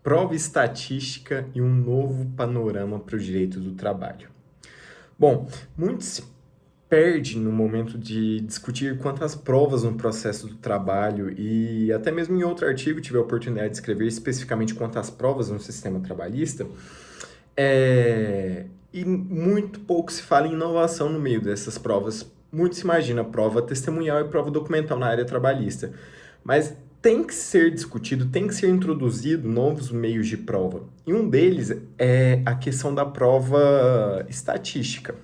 Prova estatística e um novo panorama para o direito do trabalho. Bom, muito se perde no momento de discutir quantas provas no processo do trabalho e até mesmo em outro artigo tive a oportunidade de escrever especificamente quantas provas no sistema trabalhista. E muito pouco se fala em inovação no meio dessas provas. Muito se imagina prova testemunhal e prova documental na área trabalhista. Mas tem que ser discutido, tem que ser introduzido novos meios de prova. E um deles é a questão da prova estatística.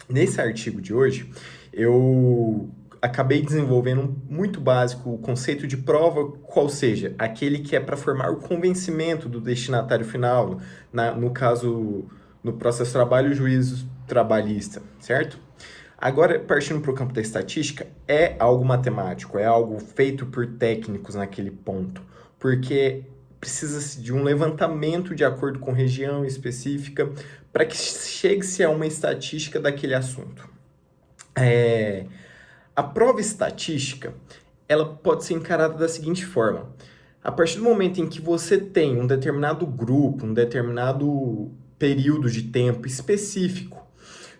Nesse artigo de hoje, eu acabei desenvolvendo muito básico o conceito de prova, qual seja, aquele que é para formar o convencimento do destinatário final, no caso, no processo de trabalho, o juízo trabalhista, certo? Agora, partindo para o campo da estatística, é algo matemático, é algo feito por técnicos naquele ponto, porque precisa-se de um levantamento de acordo com região específica para que chegue-se a uma estatística daquele assunto. A prova estatística, ela pode ser encarada da seguinte forma. A partir do momento em que você tem um determinado grupo, um determinado período de tempo específico,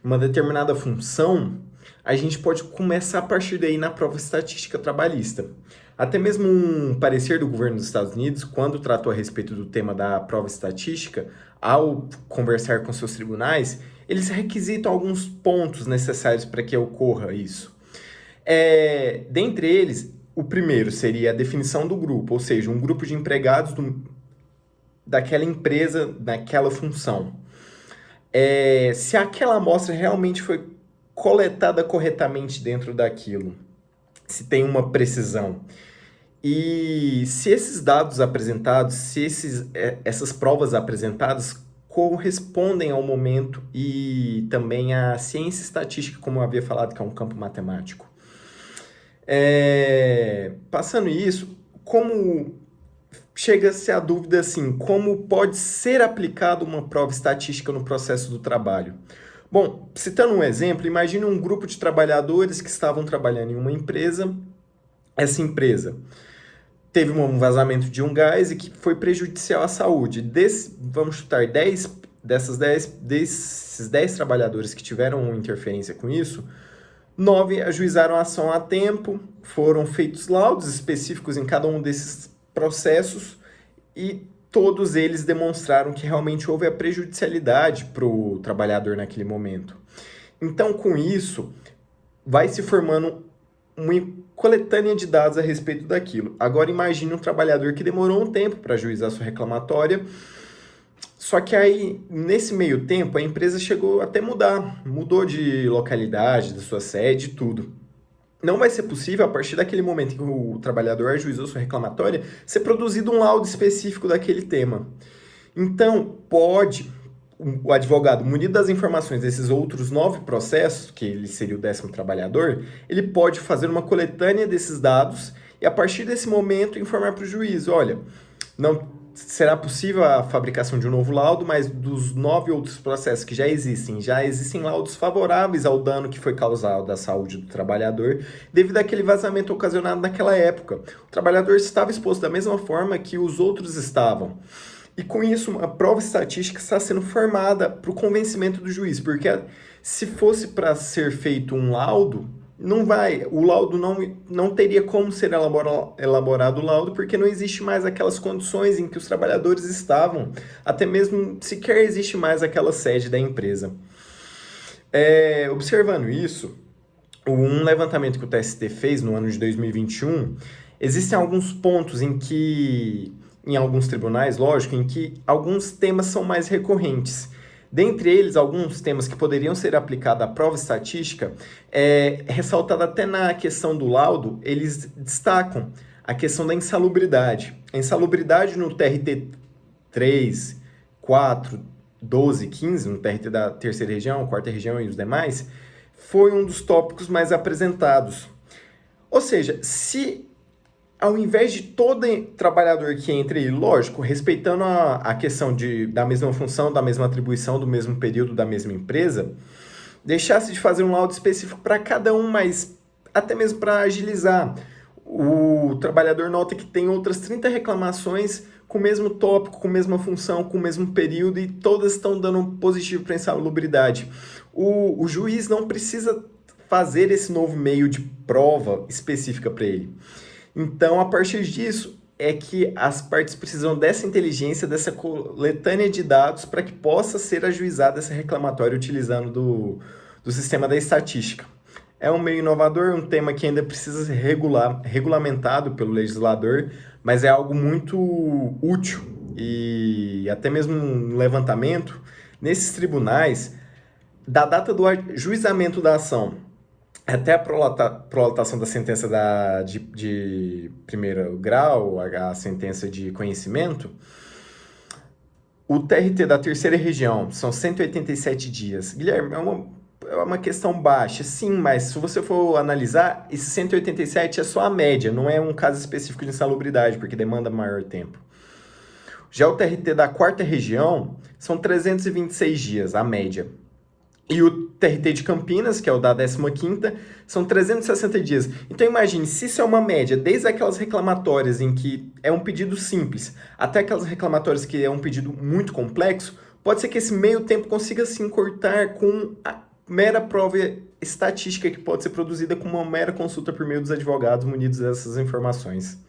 uma determinada função, a gente pode começar a partir daí na prova estatística trabalhista. Até mesmo um parecer do governo dos Estados Unidos, quando tratou a respeito do tema da prova estatística, ao conversar com seus tribunais, eles requisitam alguns pontos necessários para que ocorra isso. Dentre eles, o primeiro seria a definição do grupo, ou seja, um grupo de empregados daquela empresa, daquela função. Se aquela amostra realmente foi coletada corretamente dentro daquilo, se tem uma precisão. E se esses dados apresentados, se essas provas apresentadas correspondem ao momento e também à ciência estatística, como eu havia falado, que é um campo matemático. Passando isso, como chega-se a dúvida assim, como pode ser aplicada uma prova estatística no processo do trabalho? Bom, citando um exemplo, imagine um grupo de trabalhadores que estavam trabalhando em uma empresa. Essa empresa teve um vazamento de um gás e que foi prejudicial à saúde. Vamos chutar 10 desses 10 trabalhadores que tiveram interferência com isso, 9 ajuizaram a ação a tempo, foram feitos laudos específicos em cada um desses processos e todos eles demonstraram que realmente houve a prejudicialidade para o trabalhador naquele momento. Então, com isso, vai se formando uma coletânea de dados a respeito daquilo. Agora, imagine um trabalhador que demorou um tempo para ajuizar sua reclamatória, só que aí, nesse meio tempo, a empresa chegou até mudou de localidade, da sua sede, tudo. Não vai ser possível, a partir daquele momento em que o trabalhador ajuizou sua reclamatória, ser produzido um laudo específico daquele tema. Então, o advogado, munido das informações desses outros 9 processos, que ele seria o 10º trabalhador, ele pode fazer uma coletânea desses dados e, a partir desse momento, informar para o juiz, olha, não será possível a fabricação de um novo laudo, mas dos 9 outros processos que já existem laudos favoráveis ao dano que foi causado à saúde do trabalhador devido àquele vazamento ocasionado naquela época. O trabalhador estava exposto da mesma forma que os outros estavam. E com isso, a prova estatística está sendo formada para o convencimento do juiz, porque se fosse para ser feito um laudo, o laudo não teria como ser elaborado o laudo, porque não existe mais aquelas condições em que os trabalhadores estavam, até mesmo sequer existe mais aquela sede da empresa. Observando isso, um levantamento que o TST fez no ano de 2021, existem alguns pontos em alguns tribunais, lógico, em que alguns temas são mais recorrentes. Dentre eles, alguns temas que poderiam ser aplicados à prova estatística, ressaltado até na questão do laudo, eles destacam a questão da insalubridade. A insalubridade no TRT 3, 4, 12, 15, no TRT da terceira região, quarta região e os demais, foi um dos tópicos mais apresentados. Ou seja, se ao invés de todo trabalhador que entre, lógico, respeitando a questão da mesma função, da mesma atribuição, do mesmo período, da mesma empresa, deixasse de fazer um laudo específico para cada um, mas até mesmo para agilizar. O trabalhador nota que tem outras 30 reclamações com o mesmo tópico, com a mesma função, com o mesmo período e todas estão dando um positivo para a insalubridade. O juiz não precisa fazer esse novo meio de prova específica para ele. Então, a partir disso, é que as partes precisam dessa inteligência, dessa coletânea de dados para que possa ser ajuizada essa reclamatória utilizando do sistema da estatística. É um meio inovador, um tema que ainda precisa ser regulamentado pelo legislador, mas é algo muito útil e até mesmo um levantamento nesses tribunais, da data do ajuizamento da ação até a prolatação da sentença de primeiro grau, a sentença de conhecimento, o TRT da terceira região são 187 dias. Guilherme, é uma questão baixa, sim, mas se você for analisar, esse 187 é só a média, não é um caso específico de insalubridade, porque demanda maior tempo. Já o TRT da quarta região são 326 dias, a média. E o TRT de Campinas, que é o da 15ª, são 360 dias. Então imagine, se isso é uma média, desde aquelas reclamatórias em que é um pedido simples, até aquelas reclamatórias que é um pedido muito complexo, pode ser que esse meio tempo consiga se encurtar com a mera prova estatística que pode ser produzida com uma mera consulta por meio dos advogados munidos dessas informações.